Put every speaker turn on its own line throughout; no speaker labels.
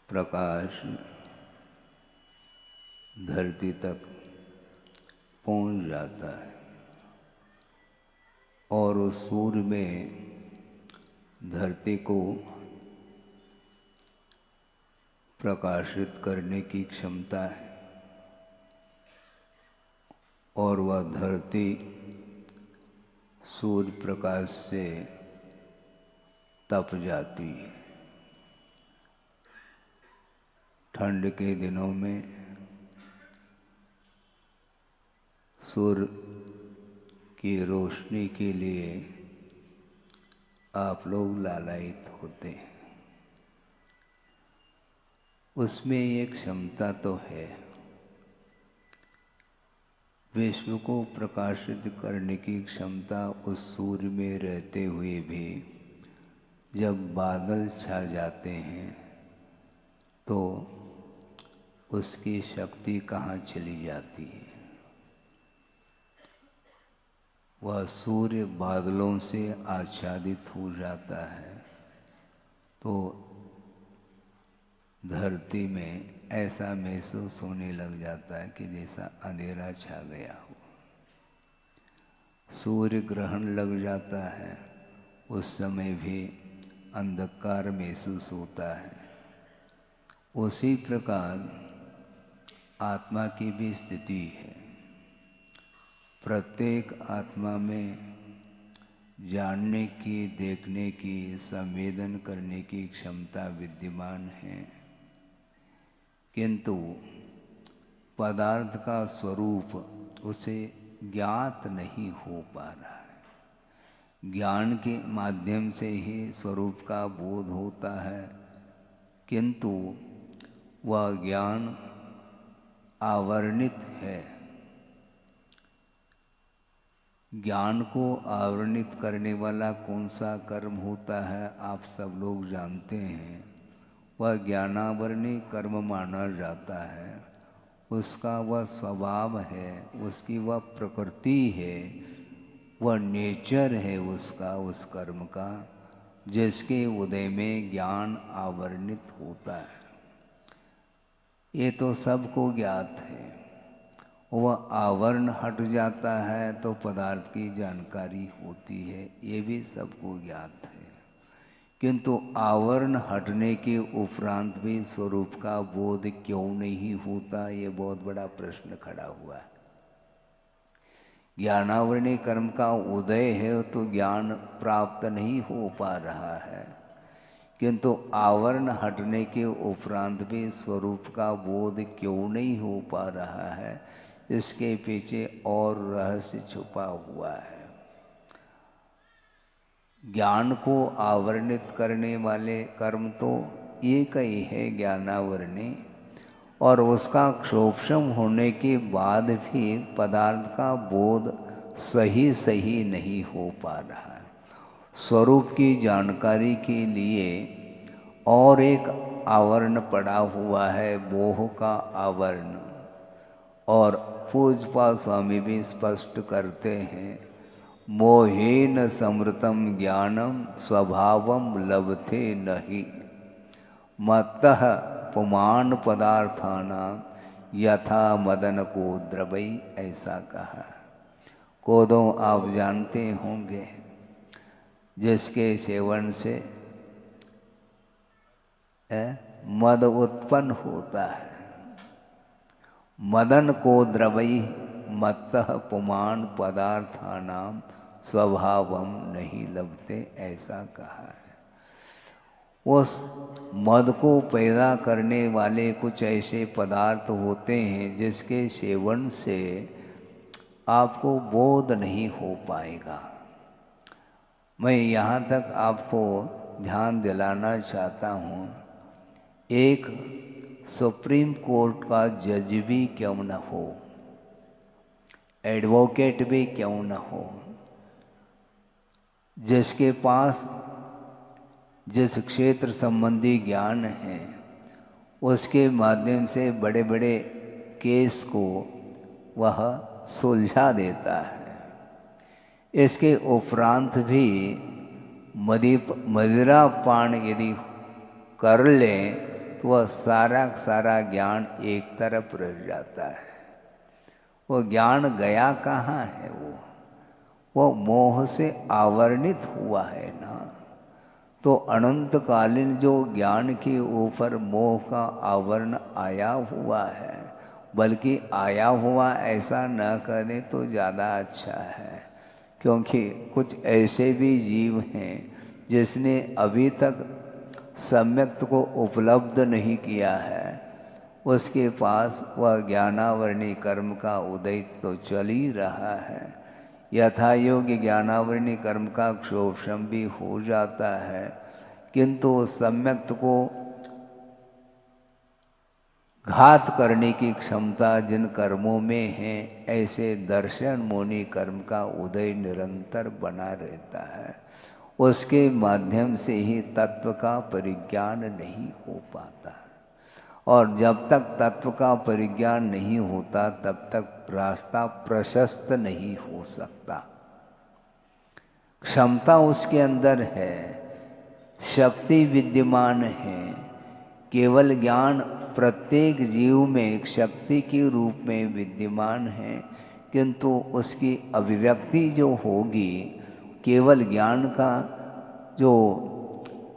प्रकाश धरती तक पहुंच जाता है और उस सूर्य में धरती को प्रकाशित करने की क्षमता है और वह धरती सूर्य प्रकाश से तप जाती है। ठंड के दिनों में सूर्य की रोशनी के लिए आप लोग लालायित होते हैं। उसमें एक क्षमता तो है, विश्व को प्रकाशित करने की क्षमता उस सूर्य में रहते हुए भी जब बादल छा जाते हैं तो उसकी शक्ति कहाँ चली जाती है। वह सूर्य बादलों से आच्छादित हो जाता है तो धरती में ऐसा महसूस होने लग जाता है कि जैसा अंधेरा छा गया हो। सूर्य ग्रहण लग जाता है, उस समय भी अंधकार महसूस होता है। उसी प्रकार आत्मा की भी स्थिति है। प्रत्येक आत्मा में जानने की, देखने की, संवेदन करने की क्षमता विद्यमान है, किंतु पदार्थ का स्वरूप उसे ज्ञात नहीं हो पा रहा है। ज्ञान के माध्यम से ही स्वरूप का बोध होता है, किंतु वह ज्ञान आवरणित है। ज्ञान को आवरणित करने वाला कौन सा कर्म होता है आप सब लोग जानते हैं। वह ज्ञानावरणी कर्म माना जाता है। उसका वह स्वभाव है, उसकी वह प्रकृति है, वह नेचर है उसका, उस कर्म का, जिसके उदय में ज्ञान आवरणित होता है। ये तो सबको ज्ञात है। वह आवरण हट जाता है तो पदार्थ की जानकारी होती है, ये भी सबको ज्ञात है। किंतु आवरण हटने के उपरांत भी स्वरूप का बोध क्यों नहीं होता, ये बहुत बड़ा प्रश्न खड़ा हुआ है। ज्ञानावरणी कर्म का उदय है तो ज्ञान प्राप्त नहीं हो पा रहा है, किंतु आवरण हटने के उपरांत भी स्वरूप का बोध क्यों नहीं हो पा रहा है, इसके पीछे और रहस्य छुपा हुआ है। ज्ञान को आवरणित करने वाले कर्म तो एक ही है, ज्ञानावरणी, और उसका क्षोभशम होने के बाद भी पदार्थ का बोध सही सही नहीं हो पा रहा है। स्वरूप की जानकारी के लिए और एक आवरण पड़ा हुआ है, मोह का आवरण। और पूज्यपाद स्वामी भी स्पष्ट करते हैं, मोहेन समृतम ज्ञानम स्वभावम लभते नहि, मत्तः पुमान पदार्थानां यथा मदन को द्रवई, ऐसा कहा। कोदो आप जानते होंगे, जिसके सेवन से मद उत्पन्न होता है। मदन को द्रवई मत्तः पुमान पदार्थानां स्वभावम नहीं लभते, ऐसा कहा है। उस मद को पैदा करने वाले कुछ ऐसे पदार्थ होते हैं जिसके सेवन से आपको बोध नहीं हो पाएगा। मैं यहाँ तक आपको ध्यान दिलाना चाहता हूँ, एक सुप्रीम कोर्ट का जज भी क्यों न हो, एडवोकेट भी क्यों न हो, जिसके पास जिस क्षेत्र संबंधी ज्ञान है उसके माध्यम से बड़े बड़े केस को वह सुलझा देता है। इसके उपरांत भी मदिरा पान यदि कर लें तो वह सारा सारा ज्ञान एक तरफ रह जाता है। वो ज्ञान गया कहाँ है? वो मोह से आवरणित हुआ है ना। तो अनंतकालीन जो ज्ञान के ऊपर मोह का आवरण आया हुआ है, बल्कि आया हुआ ऐसा न करें तो ज़्यादा अच्छा है, क्योंकि कुछ ऐसे भी जीव हैं जिसने अभी तक सम्यक्त को उपलब्ध नहीं किया है, उसके पास वह ज्ञानावरणी कर्म का उदय तो चल ही रहा है। यथा योग्य ज्ञानावरणी कर्म का क्षोभम भी हो जाता है, किंतु सम्यक्त को घात करने की क्षमता जिन कर्मों में है, ऐसे दर्शन मोनि कर्म का उदय निरंतर बना रहता है। उसके माध्यम से ही तत्व का परिज्ञान नहीं हो पाता, और जब तक तत्व का परिज्ञान नहीं होता तब तक रास्ता प्रशस्त नहीं हो सकता। क्षमता उसके अंदर है, शक्ति विद्यमान है, केवल ज्ञान प्रत्येक जीव में एक शक्ति के रूप में विद्यमान है, किंतु उसकी अभिव्यक्ति जो होगी केवल ज्ञान का जो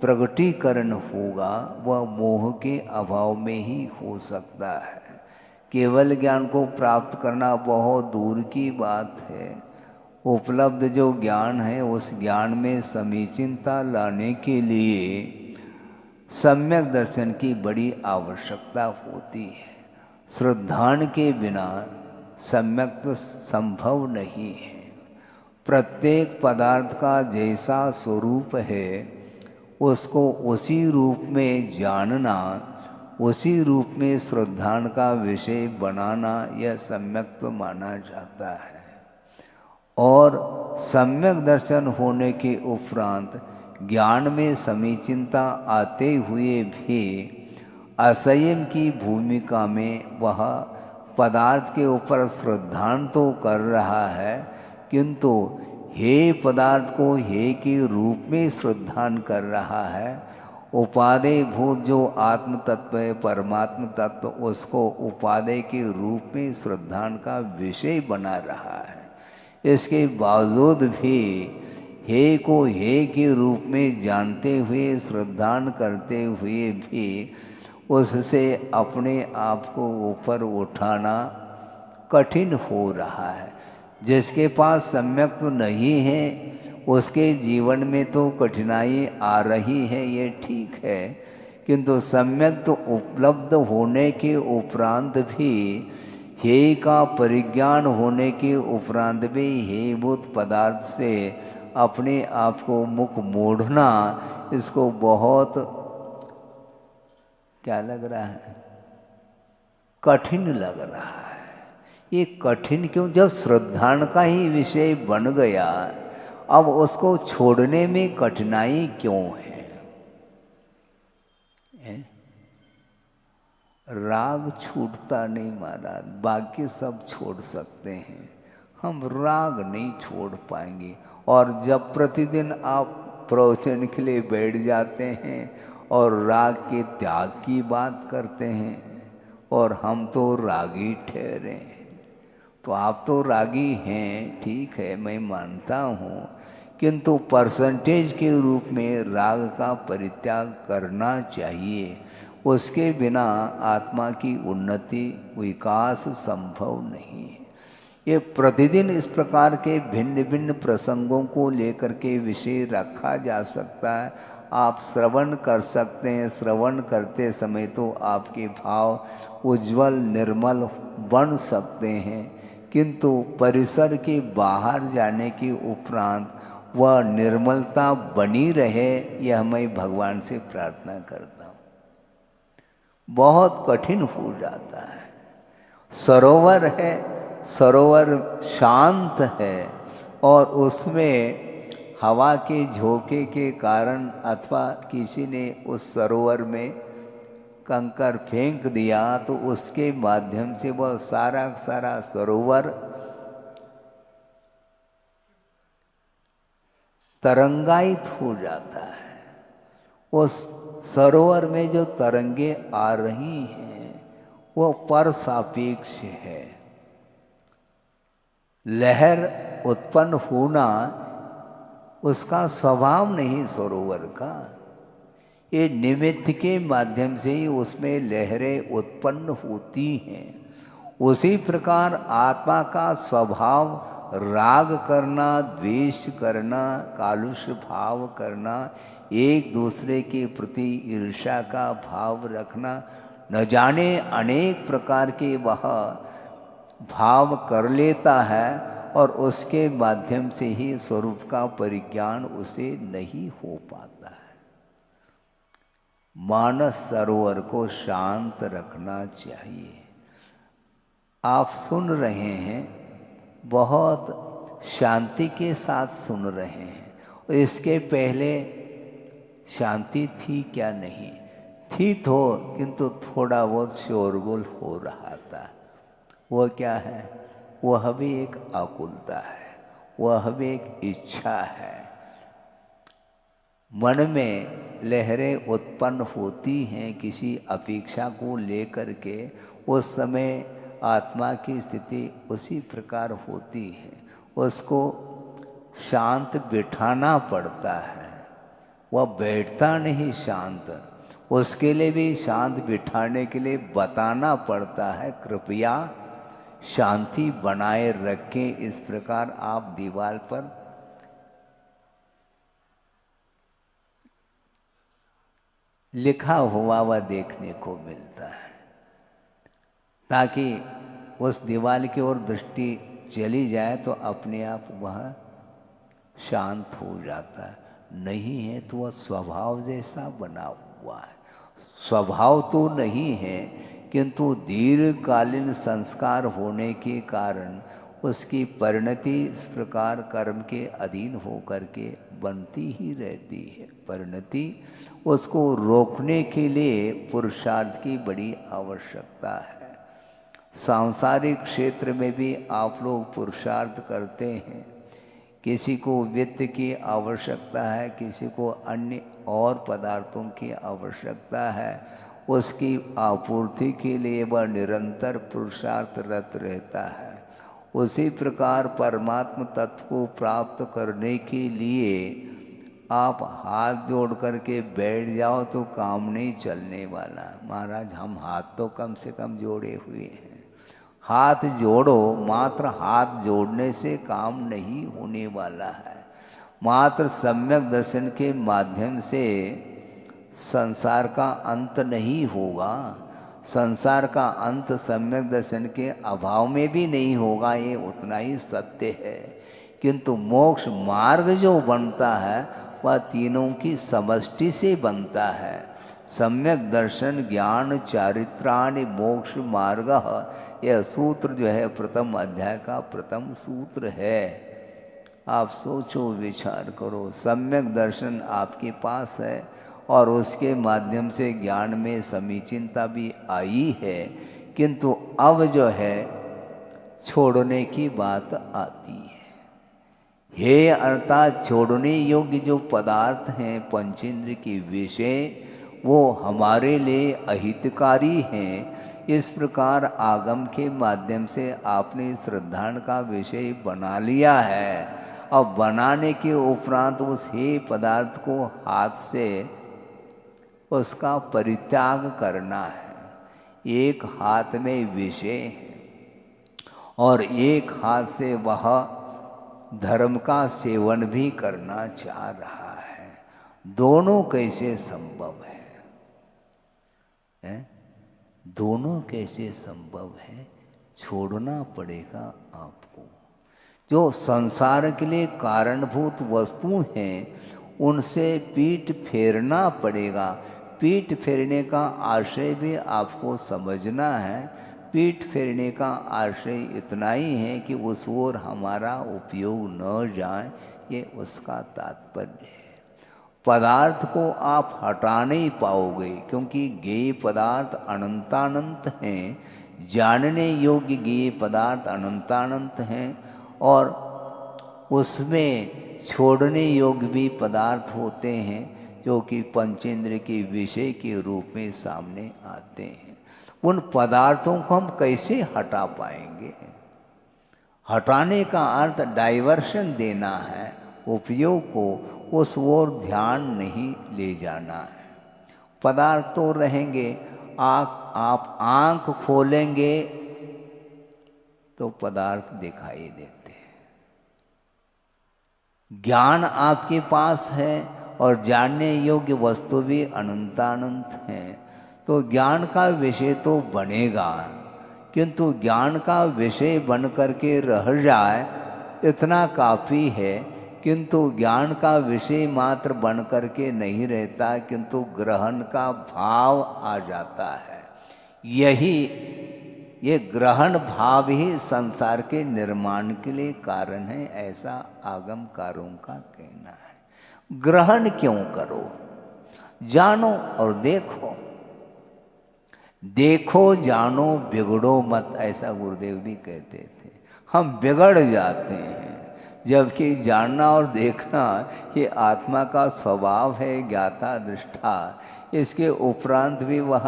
प्रगटीकरण होगा वह मोह के अभाव में ही हो सकता है। केवल ज्ञान को प्राप्त करना बहुत दूर की बात है। उपलब्ध जो ज्ञान है उस ज्ञान में समीचीनता लाने के लिए सम्यक दर्शन की बड़ी आवश्यकता होती है। श्रद्धान के बिना सम्यक तो संभव नहीं है। प्रत्येक पदार्थ का जैसा स्वरूप है उसको उसी रूप में जानना, उसी रूप में श्रद्धान का विषय बनाना यह सम्यक्त्व माना जाता है। और सम्यक दर्शन होने के उपरांत ज्ञान में समीचीनता आते हुए भी असंयम की भूमिका में वह पदार्थ के ऊपर श्रद्धान तो कर रहा है, किंतु हे पदार्थ को हे के रूप में श्रद्धान कर रहा है। उपादेय भूत जो आत्म तत्व है, परमात्म तत्व, उसको उपादेय के रूप में श्रद्धान का विषय बना रहा है। इसके बावजूद भी हे को हे के रूप में जानते हुए श्रद्धान करते हुए भी उससे अपने आप को ऊपर उठाना कठिन हो रहा है। जिसके पास सम्यक तो नहीं है उसके जीवन में तो कठिनाई आ रही है, ये ठीक है, किंतु सम्यक तो उपलब्ध होने के उपरांत भी हे का परिज्ञान होने के उपरांत भी हे भूत पदार्थ से अपने आप को मुख मोड़ना, इसको बहुत क्या लग रहा है, कठिन लग रहा है। ये कठिन क्यों? जब श्रद्धान का ही विषय बन गया, अब उसको छोड़ने में कठिनाई क्यों है? राग छूटता नहीं महाराज, बाकी सब छोड़ सकते हैं, हम राग नहीं छोड़ पाएंगे। और जब प्रतिदिन आप प्रवचन के लिए बैठ जाते हैं और राग के त्याग की बात करते हैं, और हम तो रागी ठहरे, तो आप तो रागी हैं, ठीक है, मैं मानता हूँ, किंतु परसेंटेज के रूप में राग का परित्याग करना चाहिए। उसके बिना आत्मा की उन्नति विकास संभव नहीं है। ये प्रतिदिन इस प्रकार के भिन्न भिन्न प्रसंगों को लेकर के विषय रखा जा सकता है। आप श्रवण कर सकते हैं, श्रवण करते समय तो आपके भाव उज्जवल निर्मल बन सकते हैं, किंतु परिसर के बाहर जाने के उपरांत वह निर्मलता बनी रहे, यह मैं भगवान से प्रार्थना करता हूँ। बहुत कठिन हो जाता है। सरोवर है, सरोवर शांत है, और उसमें हवा के झोंके के कारण अथवा किसी ने उस सरोवर में कंकर फेंक दिया तो उसके माध्यम से वह सारा सारा सरोवर तरंगायित हो जाता है। उस सरोवर में जो तरंगे आ रही हैं वो पर सापेक्ष है। लहर उत्पन्न होना उसका स्वभाव नहीं सरोवर का, ये निमित्त के माध्यम से ही उसमें लहरें उत्पन्न होती हैं। उसी प्रकार आत्मा का स्वभाव राग करना, द्वेष करना, कालुष्य भाव करना, एक दूसरे के प्रति ईर्ष्या का भाव रखना, न जाने अनेक प्रकार के वह भाव कर लेता है और उसके माध्यम से ही स्वरूप का परिज्ञान उसे नहीं हो पाता है। मानस सरोवर को शांत रखना चाहिए। आप सुन रहे हैं, बहुत शांति के साथ सुन रहे हैं। और इसके पहले शांति थी क्या? नहीं थी तो, किंतु थोड़ा बहुत शोरगुल हो रहा था। वह क्या है? वह भी एक आकुलता है, वह भी एक इच्छा है। मन में लहरें उत्पन्न होती हैं किसी अपेक्षा को लेकर के, उस समय आत्मा की स्थिति उसी प्रकार होती है। उसको शांत बिठाना पड़ता है, वह बैठता नहीं शांत। उसके लिए भी शांत बिठाने के लिए बताना पड़ता है, कृपया शांति बनाए रखें। इस प्रकार आप दीवार पर लिखा हुआ वह देखने को मिलता है, ताकि उस दीवार की ओर दृष्टि चली जाए तो अपने आप वह शांत हो जाता है। नहीं है तो वह स्वभाव जैसा बना हुआ है। स्वभाव तो नहीं है, किंतु दीर्घकालीन संस्कार होने के कारण उसकी परिणति इस प्रकार कर्म के अधीन होकर के बनती ही रहती है। परिणति उसको रोकने के लिए पुरुषार्थ की बड़ी आवश्यकता है। सांसारिक क्षेत्र में भी आप लोग पुरुषार्थ करते हैं। किसी को वित्त की आवश्यकता है, किसी को अन्य और पदार्थों की आवश्यकता है। उसकी आपूर्ति के लिए वह निरंतर पुरुषार्थरत रहता है। उसी प्रकार परमात्म तत्व को प्राप्त करने के लिए आप हाथ जोड़ करके बैठ जाओ तो काम नहीं चलने वाला। महाराज हम हाथ तो कम से कम जोड़े हुए हैं। हाथ जोड़ो, मात्र हाथ जोड़ने से काम नहीं होने वाला है। मात्र सम्यक दर्शन के माध्यम से संसार का अंत नहीं होगा। संसार का अंत सम्यक दर्शन के अभाव में भी नहीं होगा, ये उतना ही सत्य है। किंतु मोक्ष मार्ग जो बनता है वह तीनों की समष्टि से बनता है। सम्यक दर्शन ज्ञान चारित्राणि मोक्ष मार्ग, यह सूत्र जो है प्रथम अध्याय का प्रथम सूत्र है। आप सोचो विचार करो, सम्यक दर्शन आपके पास है और उसके माध्यम से ज्ञान में समीचीनता भी आई है, किंतु अब जो है छोड़ने की बात आती है। हे अर्थात छोड़ने योग्य जो पदार्थ हैं पंचेंद्र के विषय, वो हमारे लिए अहितकारी हैं। इस प्रकार आगम के माध्यम से आपने श्रद्धान का विषय बना लिया है। अब बनाने के उपरांत उस हे पदार्थ को हाथ से उसका परित्याग करना है। एक हाथ में विषय है और एक हाथ से वह धर्म का सेवन भी करना चाह रहा है। दोनों कैसे संभव है? दोनों कैसे संभव है? छोड़ना पड़ेगा आपको। जो संसार के लिए कारणभूत वस्तु हैं उनसे पीठ फेरना पड़ेगा। पीठ फेरने का आशय भी आपको समझना है। पीठ फेरने का आशय इतना ही है कि उस ओर हमारा उपयोग न जाए, ये उसका तात्पर्य है। पदार्थ को आप हटा नहीं पाओगे, क्योंकि ज्ञेय पदार्थ अनंतानंत हैं। जानने योग्य ज्ञेय पदार्थ अनंतानंत हैं और उसमें छोड़ने योग्य भी पदार्थ होते हैं। जो कि पंचेंद्र के विषय के रूप में सामने आते हैं, उन पदार्थों को हम कैसे हटा पाएंगे? हटाने का अर्थ डाइवर्शन देना है, उपयोग को उस ओर ध्यान नहीं ले जाना है। पदार्थ तो रहेंगे, आप आंख खोलेंगे तो पदार्थ दिखाई देते हैं। ज्ञान आपके पास है और जानने योग्य वस्तु भी अनंतानंत है, तो ज्ञान का विषय तो बनेगा, किंतु ज्ञान का विषय बन करके रह जाए इतना काफ़ी है। किंतु ज्ञान का विषय मात्र बन करके नहीं रहता, किंतु ग्रहण का भाव आ जाता है। ये ग्रहण भाव ही संसार के निर्माण के लिए कारण है, ऐसा आगमकारों का कहना है। ग्रहण क्यों करो? जानो और देखो, देखो जानो बिगड़ो मत, ऐसा गुरुदेव भी कहते थे। हम बिगड़ जाते हैं, जबकि जानना और देखना ये आत्मा का स्वभाव है, ज्ञाता दृष्टा। इसके उपरांत भी वह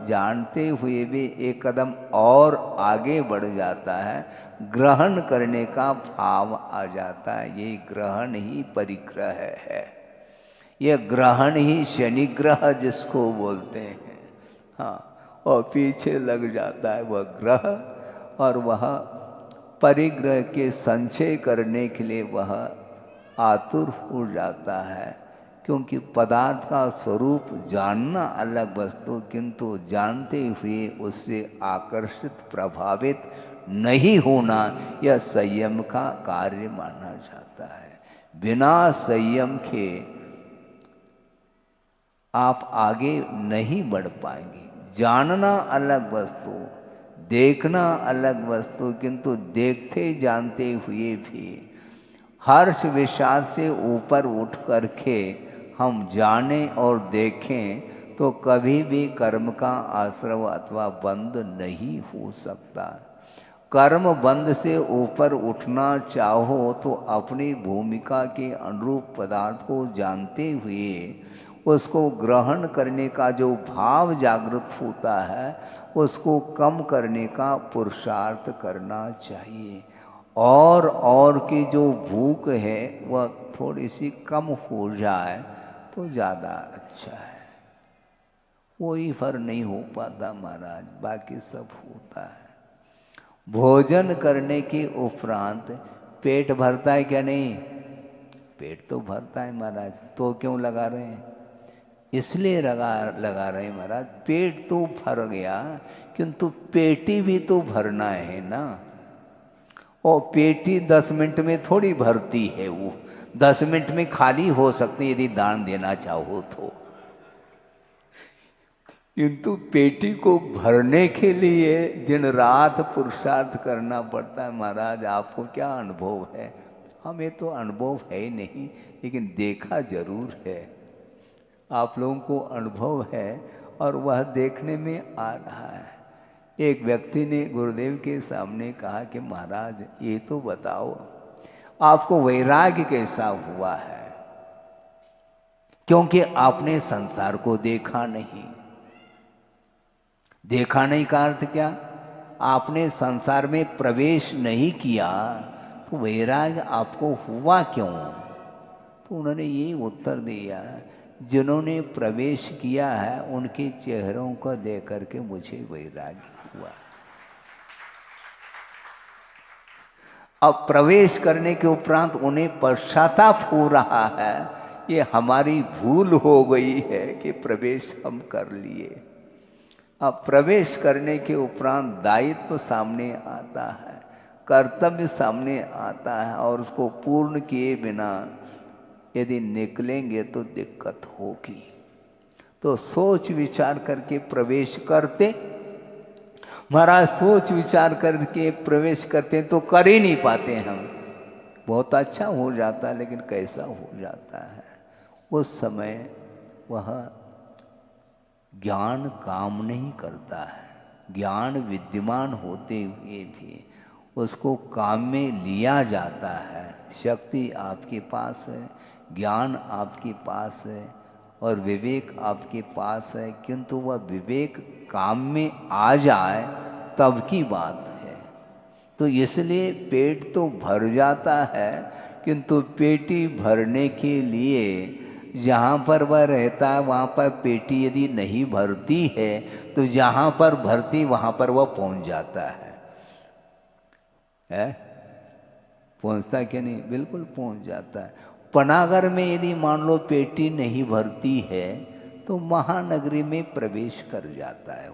जानते हुए भी एक कदम और आगे बढ़ जाता है, ग्रहण करने का भाव आ जाता है। ये ग्रहण ही परिग्रह है, ये ग्रहण ही शनिग्रह जिसको बोलते हैं। हाँ, और पीछे लग जाता है वह ग्रह, और वह परिग्रह के संचय करने के लिए वह आतुर हो जाता है। क्योंकि पदार्थ का स्वरूप जानना अलग वस्तु, किंतु जानते हुए उससे आकर्षित प्रभावित नहीं होना यह संयम का कार्य माना जाता है। बिना संयम के आप आगे नहीं बढ़ पाएंगे। जानना अलग वस्तु, देखना अलग वस्तु, किंतु देखते जानते हुए भी हर्ष विषाद से ऊपर उठ करके हम जाने और देखें तो कभी भी कर्म का आश्रव अथवा बंध नहीं हो सकता। कर्म बंध से ऊपर उठना चाहो तो अपनी भूमिका के अनुरूप पदार्थ को जानते हुए उसको ग्रहण करने का जो भाव जागृत होता है उसको कम करने का पुरुषार्थ करना चाहिए। और की जो भूख है वह थोड़ी सी कम हो जाए तो ज़्यादा अच्छा है। कोई फर्क नहीं हो पाता महाराज, बाकी सब होता है। भोजन करने के उपरांत पेट भरता है क्या? नहीं, पेट तो भरता है महाराज, तो क्यों लगा रहे हैं? इसलिए लगा रहे हैं महाराज, पेट तो भर गया, किंतु पेटी भी तो भरना है ना। और पेटी 10 मिनट में थोड़ी भरती है, वो 10 मिनट में खाली हो सकती यदि दान देना चाहो तो, किंतु पेटी को भरने के लिए दिन रात पुरुषार्थ करना पड़ता है। महाराज आपको क्या अनुभव है? हमें तो अनुभव है ही नहीं, लेकिन देखा जरूर है। आप लोगों को अनुभव है और वह देखने में आ रहा है। एक व्यक्ति ने गुरुदेव के सामने कहा कि महाराज ये तो बताओ आपको वैराग्य कैसा हुआ है, क्योंकि आपने संसार को देखा नहीं। देखा नहीं का अर्थ क्या? आपने संसार में प्रवेश नहीं किया, तो वैराग्य आपको हुआ क्यों? तो उन्होंने ये उत्तर दिया, जिन्होंने प्रवेश किया है उनके चेहरों को देख करके मुझे वैराग्य हुआ। अब प्रवेश करने के उपरांत उन्हें पश्चाताप हो रहा है, ये हमारी भूल हो गई है कि प्रवेश हम कर लिए। अब प्रवेश करने के उपरांत दायित्व सामने आता है, कर्तव्य सामने आता है, और उसको पूर्ण किए बिना यदि निकलेंगे तो दिक्कत होगी। तो सोच विचार करके प्रवेश करते महाराज, सोच विचार करके प्रवेश करते तो कर ही नहीं पाते हम। बहुत अच्छा हो जाता है, लेकिन कैसा हो जाता है उस समय वह ज्ञान काम नहीं करता है। ज्ञान विद्यमान होते हुए भी उसको काम में लिया जाता है। शक्ति आपके पास है, ज्ञान आपके पास है, और विवेक आपके पास है, किंतु वह विवेक काम में आ जाए तब की बात है। तो इसलिए पेट तो भर जाता है, किंतु पेटी भरने के लिए जहाँ पर वह रहता है वहाँ पर पेटी यदि नहीं भरती है तो जहाँ पर भरती वहाँ पर वह पहुँच जाता है? पहुँचता कि नहीं? बिल्कुल पहुँच जाता है। पनागर में यदि मान लो पेटी नहीं भरती है तो महानगरी में प्रवेश कर जाता है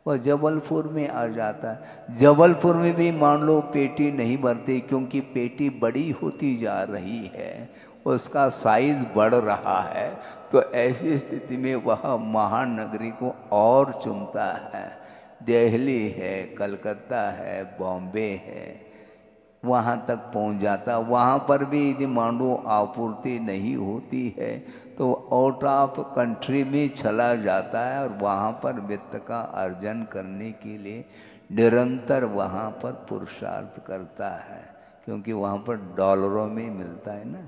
वह जबलपुर में आ जाता है। जबलपुर में भी मान लो पेटी नहीं भरती, क्योंकि पेटी बड़ी होती जा रही है, उसका साइज बढ़ रहा है, तो ऐसी स्थिति में वह महानगरी को और चुनता है। दिल्ली है, कलकत्ता है, बॉम्बे है, वहाँ तक पहुँच जाता। वहाँ पर भी यदि मान लो आपूर्ति नहीं होती है तो आउट ऑफ कंट्री में चला जाता है और वहाँ पर वित्त का अर्जन करने के लिए निरंतर वहाँ पर पुरुषार्थ करता है, क्योंकि वहाँ पर डॉलरों में मिलता है ना,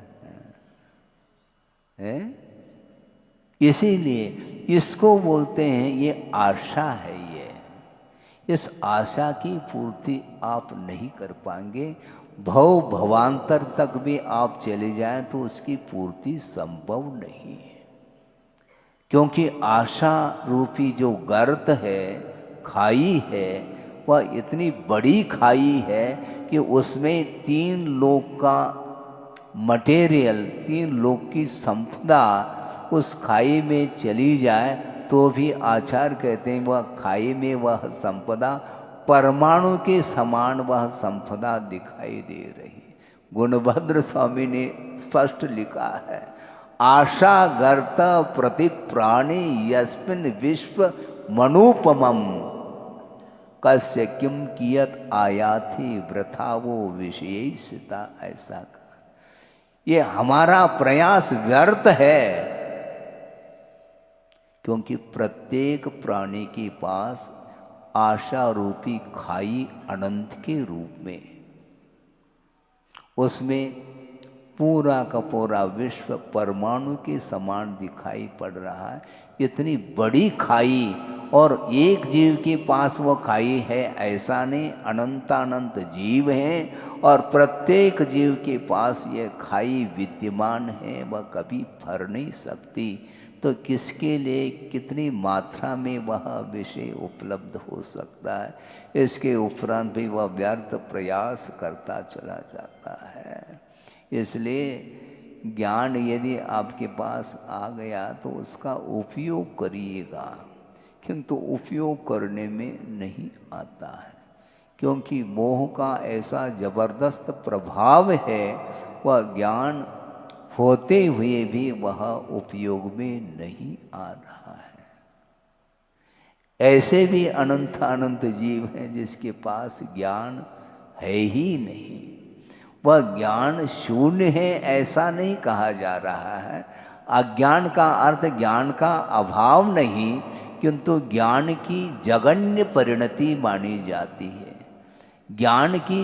है? इसीलिए इसको बोलते हैं, ये आशा है। इस आशा की पूर्ति आप नहीं कर पाएंगे। भव भवांतर तक भी आप चले जाएं तो उसकी पूर्ति संभव नहीं है, क्योंकि आशा रूपी जो गर्त है, खाई है, वह इतनी बड़ी खाई है कि उसमें 3 लोक का मटेरियल, 3 लोक की संपदा उस खाई में चली जाए तो भी आचार्य कहते हैं वह खाई में वह संपदा परमाणु के समान वह संपदा दिखाई दे रही। गुणभद्र स्वामी ने स्पष्ट लिखा है, आशा गर्त प्रति प्राणी यस्मिन विश्व मनुपमम कस्य किम कियत आयाथी वृथा वो विशेषता। ऐसा कहा, ये हमारा प्रयास व्यर्थ है, क्योंकि प्रत्येक प्राणी के पास आशा रूपी खाई अनंत के रूप में, उसमें पूरा का पूरा विश्व परमाणु के समान दिखाई पड़ रहा है। इतनी बड़ी खाई, और एक जीव के पास वो खाई है ऐसा नहीं, अनंतानंत जीव हैं और प्रत्येक जीव के पास ये खाई विद्यमान है, वह कभी भर नहीं सकती। तो किसके लिए कितनी मात्रा में वह विषय उपलब्ध हो सकता है, इसके उपरांत भी वह व्यर्थ प्रयास करता चला जाता है। इसलिए ज्ञान यदि आपके पास आ गया तो उसका उपयोग करिएगा, किंतु उपयोग करने में नहीं आता है, क्योंकि मोह का ऐसा जबरदस्त प्रभाव है, वह ज्ञान होते हुए भी वह उपयोग में नहीं आ रहा है। ऐसे भी अनंत अनंत जीव हैं जिसके पास ज्ञान है ही नहीं। वह ज्ञान शून्य है ऐसा नहीं कहा जा रहा है। अज्ञान का अर्थ ज्ञान का अभाव नहीं, किंतु ज्ञान की जगन्य परिणति मानी जाती है। ज्ञान की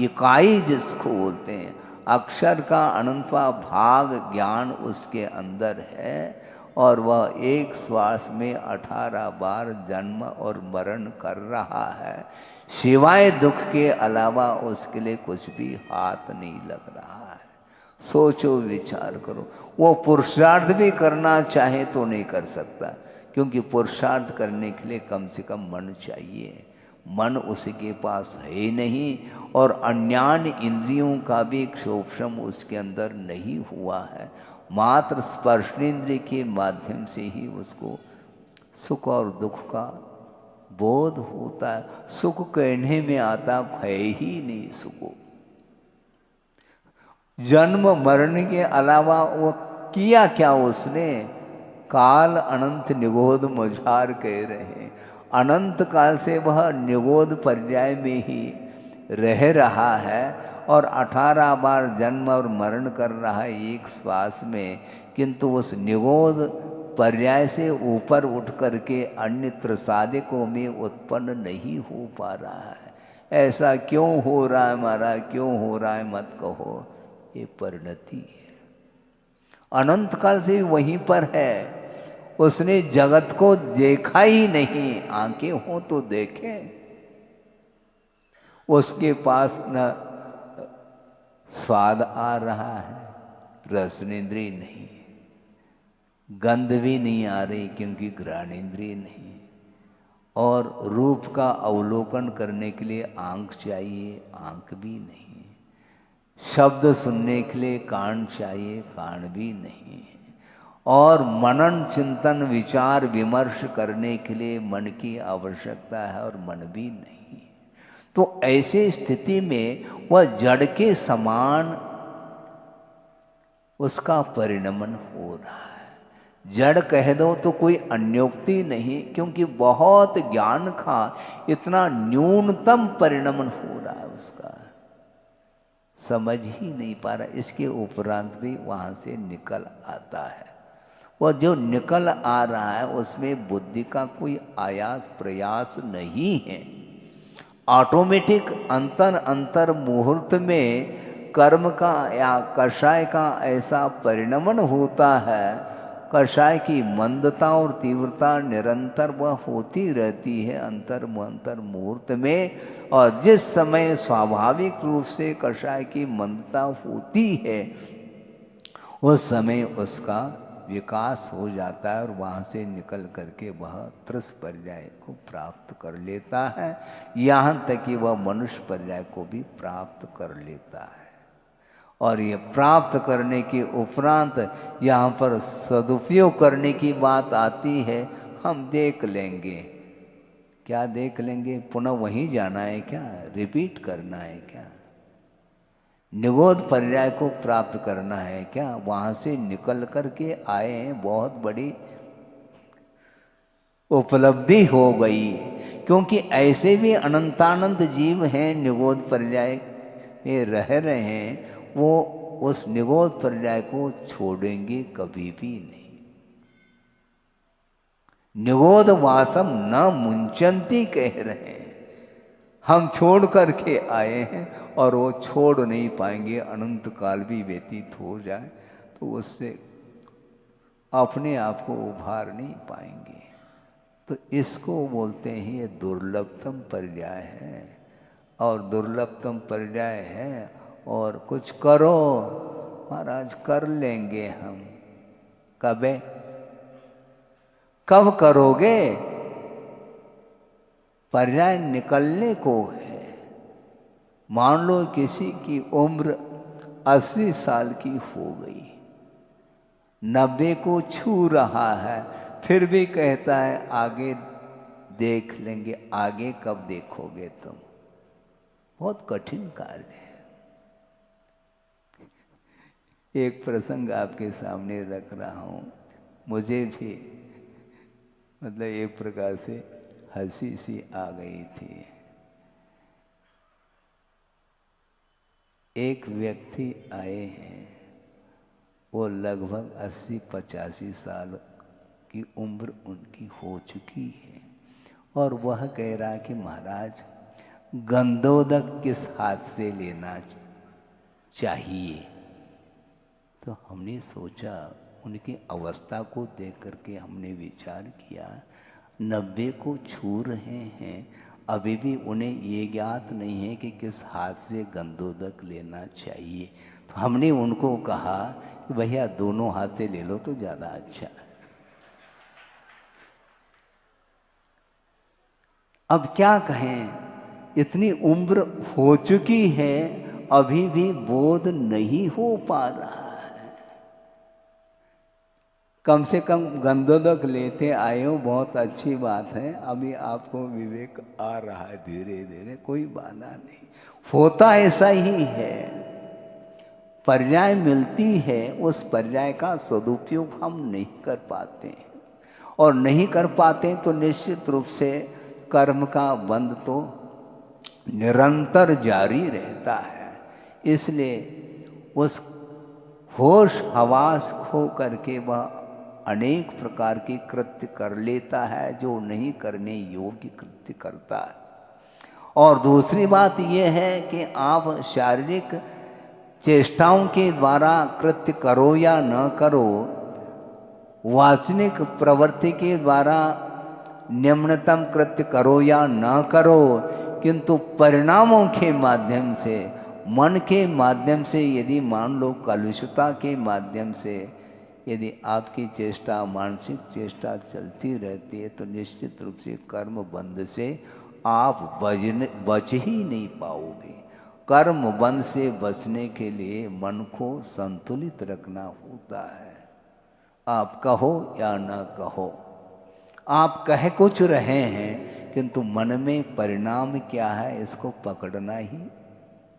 इकाई जिसको बोलते हैं, अक्षर का अनंतवा भाग ज्ञान उसके अंदर है, और वह एक श्वास में 18 बार जन्म और मरण कर रहा है, सिवाय दुख के अलावा उसके लिए कुछ भी हाथ नहीं लग रहा है। सोचो, विचार करो। वो पुरुषार्थ भी करना चाहे तो नहीं कर सकता, क्योंकि पुरुषार्थ करने के लिए कम से कम मन चाहिए। मन उसके पास है ही नहीं, और अन्यान इंद्रियों का भी क्षोभम उसके अंदर नहीं हुआ है। मात्र स्पर्शेंद्रिय के माध्यम से ही उसको सुख और दुख का बोध होता है। सुख कहने में आता है ही नहीं सुख। जन्म मरण के अलावा वो किया क्या उसने? काल अनंत निगोध मझार कह रहे हैं। अनंत काल से वह निगोध पर्याय में ही रह रहा है, और 18 बार जन्म और मरण कर रहा है एक श्वास में, किंतु उस निगोध पर्याय से ऊपर उठ करके अन्यत्र साधकों में उत्पन्न नहीं हो पा रहा है। ऐसा क्यों हो रहा है महाराज, क्यों हो रहा है मत कहो, ये परिणति है। अनंत काल से वहीं पर है। उसने जगत को देखा ही नहीं, आंखें हो तो देखे। उसके पास न स्वाद आ रहा है, रसनेन्द्रिय नहीं, गंध भी नहीं आ रही क्योंकि घ्राणेन्द्रिय नहीं, और रूप का अवलोकन करने के लिए आंख चाहिए, आंख भी नहीं, शब्द सुनने के लिए कान चाहिए, कान भी नहीं है, और मनन चिंतन विचार विमर्श करने के लिए मन की आवश्यकता है और मन भी नहीं है। तो ऐसी स्थिति में वह जड़ के समान उसका परिणमन हो रहा है। जड़ कह दो तो कोई अन्योक्ति नहीं, क्योंकि बहुत ज्ञान का इतना न्यूनतम परिणमन हो रहा है, उसका समझ ही नहीं पा रहा। इसके उपरांत भी वहाँ से निकल आता है। वह जो निकल आ रहा है उसमें बुद्धि का कोई आयास प्रयास नहीं है। ऑटोमेटिक अंतर अंतर मुहूर्त में कर्म का या कषाय का ऐसा परिणमन होता है। कषाय की मंदता और तीव्रता निरंतर वह होती रहती है अंतर मुहूर्त में, और जिस समय स्वाभाविक रूप से कषाय की मंदता होती है उस समय उसका विकास हो जाता है और वहाँ से निकल करके वह त्रस पर्याय को प्राप्त कर लेता है, यहाँ तक कि वह मनुष्य पर्याय को भी प्राप्त कर लेता है। और ये प्राप्त करने के उपरांत यहाँ पर सदुपयोग करने की बात आती है। हम देख लेंगे, क्या देख लेंगे? पुनः वहीं जाना है क्या? रिपीट करना है क्या? निगोध पर्याय को प्राप्त करना है क्या? वहाँ से निकल करके आए हैं, बहुत बड़ी उपलब्धि हो गई। क्योंकि ऐसे भी अनंतानंत जीव हैं निगोध पर्याय में रह रहे हैं, वो उस निगोध पर्याय को छोड़ेंगे कभी भी नहीं। निगोध वासम न मुंचंती कह रहे हैं, हम छोड़ करके आए हैं और वो छोड़ नहीं पाएंगे। अनंत काल भी व्यतीत हो जाए तो उससे अपने आप को उभार नहीं पाएंगे। तो इसको बोलते हैं ये दुर्लभतम पर्याय है, और दुर्लभतम पर्याय है। और कुछ करो महाराज, कर लेंगे हम। कबे? कब करोगे? पर्याय निकलने को है। मान लो किसी की उम्र 80 साल की हो गई, 90 को छू रहा है, फिर भी कहता है आगे देख लेंगे। आगे कब देखोगे तुम? बहुत कठिन कार्य है। एक प्रसंग आपके सामने रख रहा हूँ, मुझे भी मतलब एक प्रकार से हंसी सी आ गई थी। एक व्यक्ति आए हैं, वो लगभग 80-85 साल की उम्र उनकी हो चुकी है, और वह कह रहा कि महाराज गंधोदक किस हाथ से लेना चाहिए? तो हमने सोचा, उनकी अवस्था को देख करके हमने विचार किया, 90 को छू रहे हैं, अभी भी उन्हें ये ज्ञात नहीं है कि किस हाथ से गंधोदक लेना चाहिए। तो हमने उनको कहा कि भैया दोनों हाथ से ले लो तो ज़्यादा अच्छा है। अब क्या कहें, इतनी उम्र हो चुकी है, अभी भी बोध नहीं हो पा रहा है। कम से कम गंधोदक लेते आए हो, बहुत अच्छी बात है। अभी आपको विवेक आ रहा है धीरे धीरे, कोई बाधा नहीं। होता ऐसा ही है, पर्याय मिलती है, उस पर्याय का सदुपयोग हम नहीं कर पाते हैं, और नहीं कर पाते तो निश्चित रूप से कर्म का बंध तो निरंतर जारी रहता है। इसलिए उस होश हवास खो करके वह अनेक प्रकार के कृत्य कर लेता है जो नहीं करने योग्य कृत्य करता है। और दूसरी बात यह है कि आप शारीरिक चेष्टाओं के द्वारा कृत्य करो या न करो, वासनिक प्रवृत्ति के द्वारा निम्नतम कृत्य करो या न करो, किंतु परिणामों के माध्यम से, मन के माध्यम से, यदि मान लो कलुषता के माध्यम से यदि आपकी चेष्टा, मानसिक चेष्टा चलती रहती है, तो निश्चित रूप से कर्म बंध से आप बच ही नहीं पाओगे। कर्म बंध से बचने के लिए मन को संतुलित रखना होता है। आप कहो या न कहो, आप कह कुछ रहे हैं किंतु मन में परिणाम क्या है इसको पकड़ना ही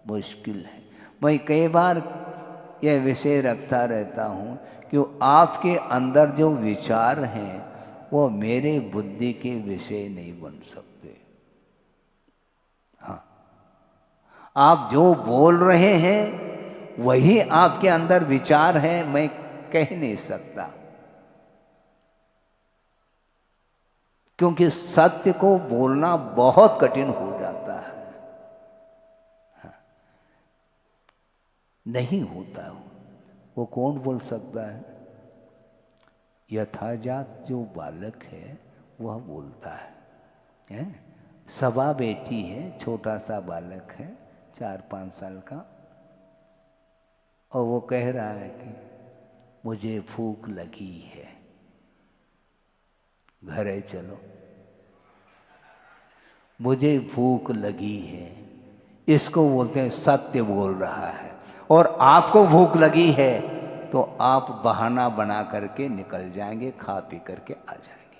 मुश्किल है। मैं कई बार यह विषय रखता रहता हूँ कि आपके अंदर जो विचार हैं वो मेरे बुद्धि के विषय नहीं बन सकते। हाँ, आप जो बोल रहे हैं वही आपके अंदर विचार है, मैं कह नहीं सकता, क्योंकि सत्य को बोलना बहुत कठिन हो जाता है। हाँ, नहीं होता वो कौन बोल सकता है? यथाजात जो बालक है वह बोलता है? सभा बेटी है, छोटा सा बालक है 4-5 साल का, और वो कह रहा है कि मुझे भूख लगी है, घरे चलो, मुझे भूख लगी है। इसको बोलते हैं सत्य बोल रहा है। और आपको भूख लगी है तो आप बहाना बना करके निकल जाएंगे, खा पी करके आ जाएंगे।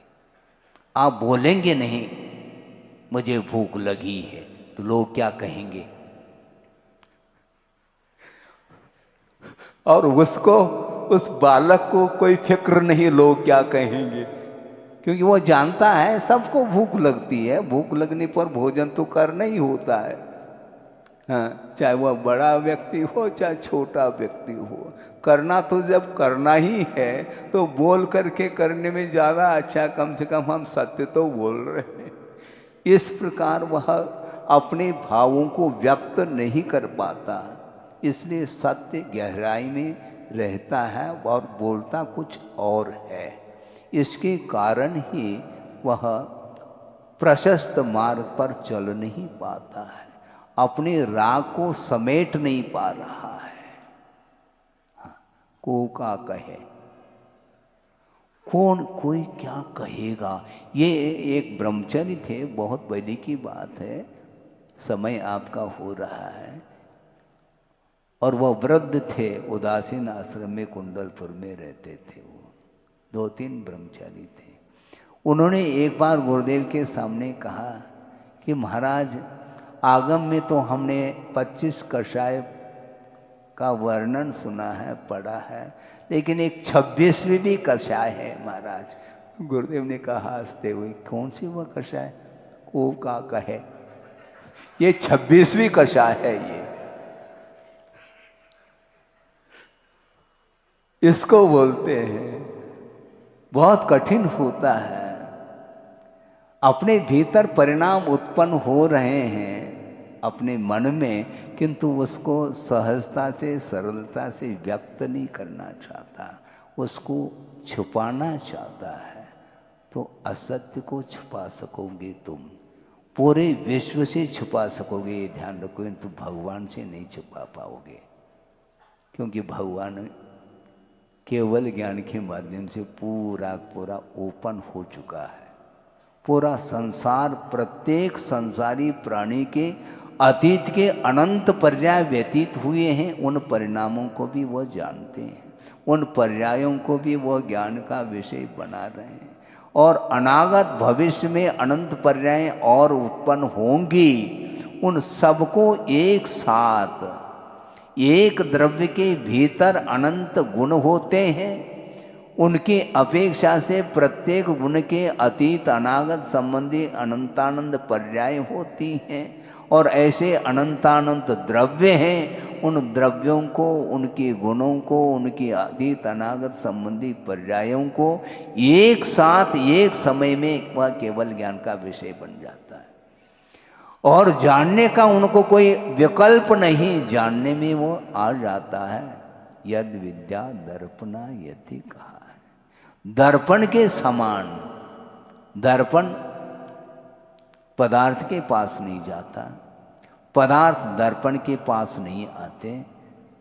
आप बोलेंगे नहीं मुझे भूख लगी है, तो लोग क्या कहेंगे? और उसको, उस बालक को कोई फिक्र नहीं लोग क्या कहेंगे, क्योंकि वो जानता है सबको भूख लगती है। भूख लगने पर भोजन तो करना ही होता है। हाँ, चाहे वह बड़ा व्यक्ति हो चाहे छोटा व्यक्ति हो, करना तो जब करना ही है तो बोल करके करने में ज़्यादा अच्छा, कम से कम हम सत्य तो बोल रहे हैं। इस प्रकार वह अपने भावों को व्यक्त नहीं कर पाता, इसलिए सत्य गहराई में रहता है और बोलता कुछ और है। इसके कारण ही वह प्रशस्त मार्ग पर चल नहीं पाता है, अपने राग को समेट नहीं पा रहा है। हाँ, को का कहे, कौन कोई क्या कहेगा। ये एक ब्रह्मचर्य थे, बहुत बड़ी की बात है, समय आपका हो रहा है, और वह वृद्ध थे, उदासीन आश्रम में कुंडलपुर में रहते थे। वो 2-3 ब्रह्मचारी थे। उन्होंने एक बार गुरुदेव के सामने कहा कि महाराज, आगम में तो हमने 25 कषाय का वर्णन सुना है, पढ़ा है, लेकिन एक 26वीं भी कषाय है महाराज। गुरुदेव ने कहा हंसते हुए, कौन सी वह कषाय? को का कहे, ये 26वीं कषाय है। ये इसको बोलते हैं। बहुत कठिन होता है, अपने भीतर परिणाम उत्पन्न हो रहे हैं अपने मन में, किंतु उसको सहजता से, सरलता से व्यक्त नहीं करना चाहता, उसको छुपाना चाहता है। तो असत्य को छुपा सकोगे तुम, पूरे विश्व से छुपा सकोगे, ये ध्यान रखो, किंतु भगवान से नहीं छुपा पाओगे, क्योंकि भगवान केवल ज्ञान के माध्यम से पूरा ओपन हो चुका है। पूरा संसार, प्रत्येक संसारी प्राणी के अतीत के अनंत पर्याय व्यतीत हुए हैं, उन परिणामों को भी वह जानते हैं, उन पर्यायों को भी वह ज्ञान का विषय बना रहे हैं, और अनागत भविष्य में अनंत पर्याय और उत्पन्न होंगी। उन सबको एक साथ, एक द्रव्य के भीतर अनंत गुण होते हैं, उनकी अपेक्षा से प्रत्येक गुण के अतीत अनागत संबंधी अनंतानंद पर्याय होती हैं, और ऐसे अनंतानंत द्रव्य हैं। उन द्रव्यों को, उनके गुणों को, उनकी अतीत अनागत संबंधी पर्यायों को एक साथ एक समय में वह केवल ज्ञान का विषय बन जाता है। और जानने का उनको कोई विकल्प नहीं, जानने में वो आ जाता है। यद विद्या दर्पणा यति कहा है, दर्पण के समान। दर्पण पदार्थ के पास नहीं जाता, पदार्थ दर्पण के पास नहीं आते।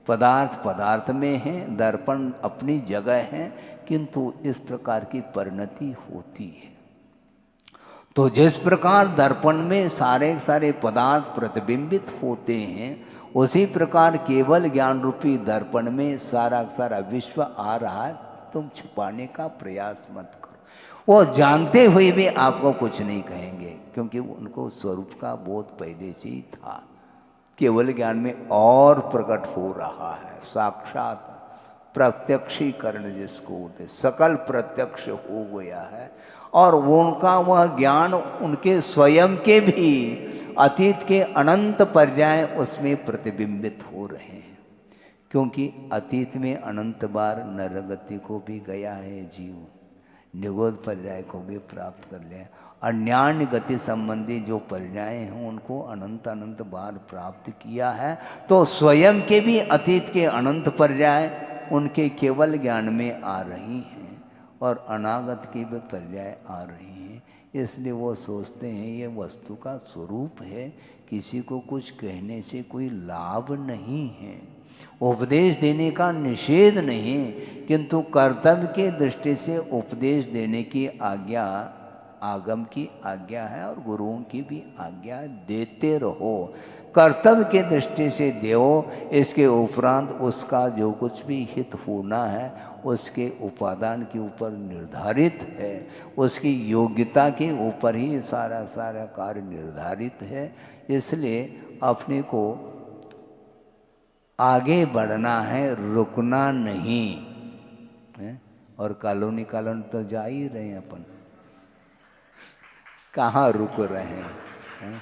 पदार्थ पदार्थ में है, दर्पण अपनी जगह है, किंतु इस प्रकार की परिणति होती है। तो जिस प्रकार दर्पण में सारे सारे पदार्थ प्रतिबिंबित होते हैं, उसी प्रकार केवल ज्ञान रूपी दर्पण में सारा सारा विश्व आ रहा है। तुम छुपाने का प्रयास मत करो। वो जानते हुए भी आपको कुछ नहीं कहेंगे, क्योंकि उनको स्वरूप का बोध पहले से ही था। केवल ज्ञान में और प्रकट हो रहा है, साक्षात प्रत्यक्षीकरण जिसको होते, सकल प्रत्यक्ष हो गया है। और उनका वह ज्ञान उनके स्वयं के भी अतीत के अनंत पर्याय उसमें प्रतिबिंबित हो रहे हैं। क्योंकि अतीत में अनंत बार नरगति को भी गया है जीव, निगोद पर्याय को भी प्राप्त कर लिया। अन्यान्य गति संबंधी जो पर्याय हैं उनको अनंत अनंत बार प्राप्त किया है। तो स्वयं के भी अतीत के अनंत पर्याय उनके केवल ज्ञान में आ रही हैं, और अनागत की भी पर्याय आ रही हैं। इसलिए वो सोचते हैं ये वस्तु का स्वरूप है, किसी को कुछ कहने से कोई लाभ नहीं है। उपदेश देने का निषेध नहीं, किंतु कर्तव्य के दृष्टि से उपदेश देने की आज्ञा आगम की आज्ञा है, और गुरुओं की भी आज्ञा। देते रहो, कर्तव्य के दृष्टि से देओ। इसके उपरांत उसका जो कुछ भी हित होना है उसके उपादान के ऊपर निर्धारित है, उसकी योग्यता के ऊपर ही सारा सारा कार्य निर्धारित है। इसलिए अपने को आगे बढ़ना है, रुकना नहीं है। और कॉलोनी तो जा ही रहे हैं अपन, कहाँ रुक रहे हैं?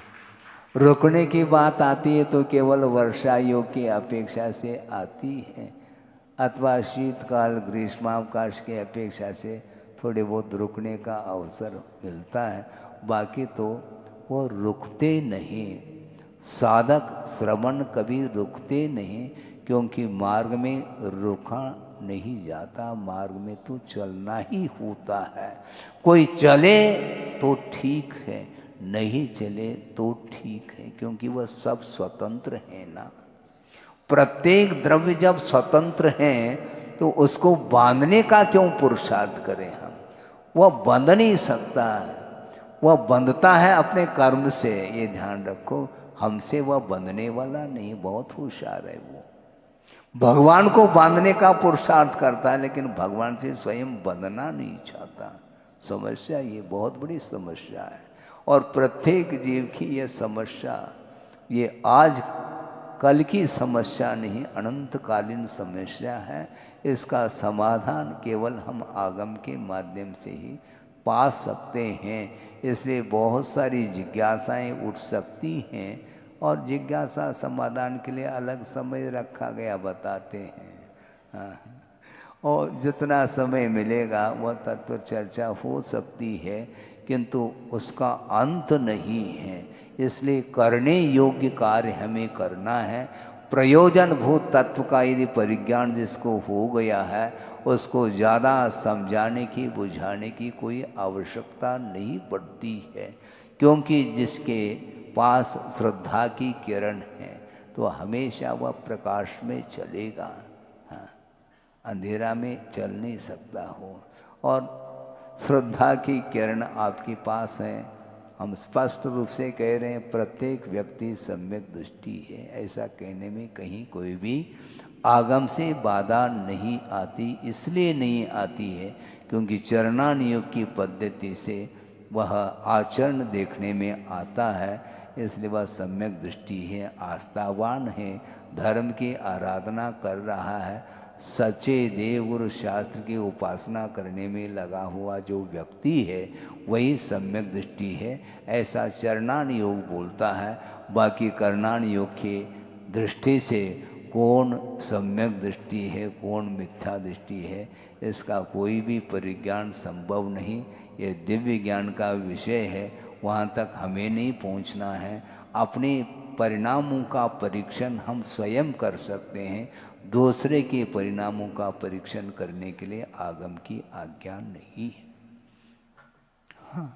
रुकने की बात आती है तो केवल वर्षा योग की अपेक्षा से आती है, अथवा शीतकाल ग्रीष्मावकाश की अपेक्षा से थोड़े बहुत रुकने का अवसर मिलता है। बाकी तो वो रुकते नहीं। साधक श्रवण कभी रुकते नहीं, क्योंकि मार्ग में रुका नहीं जाता, मार्ग में तो चलना ही होता है। कोई चले तो ठीक है, नहीं चले तो ठीक है, क्योंकि वह सब स्वतंत्र है ना। प्रत्येक द्रव्य जब स्वतंत्र है तो उसको बांधने का क्यों पुरुषार्थ करें हम? वह बंध नहीं सकता है, वह बंधता है अपने कर्म से। ये ध्यान रखो, हमसे वह बंधने वाला नहीं, बहुत होशियार है वो। भगवान को बांधने का पुरुषार्थ करता है, लेकिन भगवान से स्वयं बंधना नहीं चाहता। समस्या ये बहुत बड़ी समस्या है, और प्रत्येक जीव की यह समस्या, ये आज कल की समस्या नहीं, अनंतकालीन समस्या है। इसका समाधान केवल हम आगम के माध्यम से ही पा सकते हैं। इसलिए बहुत सारी जिज्ञासाएं उठ सकती हैं, और जिज्ञासा समाधान के लिए अलग समय रखा गया बताते हैं। हाँ, और जितना समय मिलेगा वह तत्व चर्चा हो सकती है, किंतु उसका अंत नहीं है। इसलिए करने योग्य कार्य हमें करना है। प्रयोजन भूत तत्व का यदि परिज्ञान जिसको हो गया है, उसको ज़्यादा समझाने की बुझाने की कोई आवश्यकता नहीं पड़ती है, क्योंकि जिसके पास श्रद्धा की किरण है तो हमेशा वह प्रकाश में चलेगा। हाँ, अंधेरा में चल नहीं सकता हो। और श्रद्धा की किरण आपके पास है, हम स्पष्ट रूप से कह रहे हैं, प्रत्येक व्यक्ति सम्यक दृष्टि है। ऐसा कहने में कहीं कोई भी आगम से बाधा नहीं आती। इसलिए नहीं आती है क्योंकि चरणानुयोग की पद्धति से वह आचरण देखने में आता है। इसलिए वह सम्यक दृष्टि है, आस्थावान है, धर्म की आराधना कर रहा है। सच्चे देवगुरु शास्त्र की उपासना करने में लगा हुआ जो व्यक्ति है वही सम्यक दृष्टि है, ऐसा चरणान योग बोलता है। बाकी करणान योग की दृष्टि से कौन सम्यक दृष्टि है, कौन मिथ्या दृष्टि है, इसका कोई भी परिज्ञान संभव नहीं। ये दिव्य ज्ञान का विषय है, वहाँ तक हमें नहीं पहुँचना है। अपने परिणामों का परीक्षण हम स्वयं कर सकते हैं, दूसरे के परिणामों का परीक्षण करने के लिए आगम की आज्ञा नहीं है। हाँ,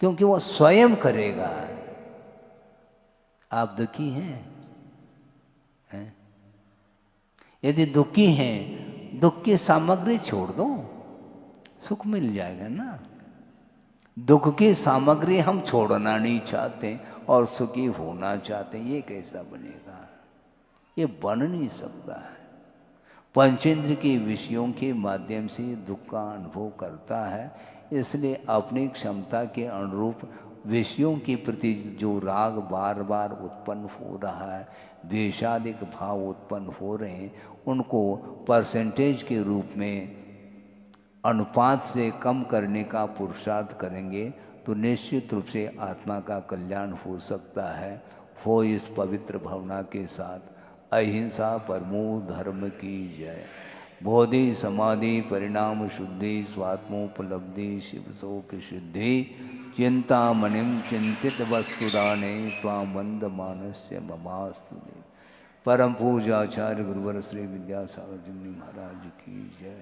क्योंकि वो स्वयं करेगा। आप दुखी हैं? यदि दुखी हैं, दुख की सामग्री छोड़ दो, सुख मिल जाएगा ना। दुख की सामग्री हम छोड़ना नहीं चाहते और सुखी होना चाहते, ये कैसा बनेगा? ये बन नहीं सकता है। पंचेंद्र के विषयों के माध्यम से दुख का अनुभव करता है, इसलिए अपनी क्षमता के अनुरूप विषयों के प्रति जो राग बार बार उत्पन्न हो रहा है, द्वेषादिक भाव उत्पन्न हो रहे हैं, उनको परसेंटेज के रूप में अनुपात से कम करने का पुरुषार्थ करेंगे तो निश्चित रूप से आत्मा का कल्याण हो सकता है। हो इस पवित्र भावना के साथ अहिंसा परमो धर्म की जय। बोधि समाधि परिणाम शुद्धि स्वात्मोपलब्धि शिव शोक शुद्धि चिंतामणिम चिंतित वस्तुदाने त्वां वंद मानस्य ममास्तु देव। परम पूज्य आचार्य गुरुवर श्री विद्यासागर जी महाराज की जय।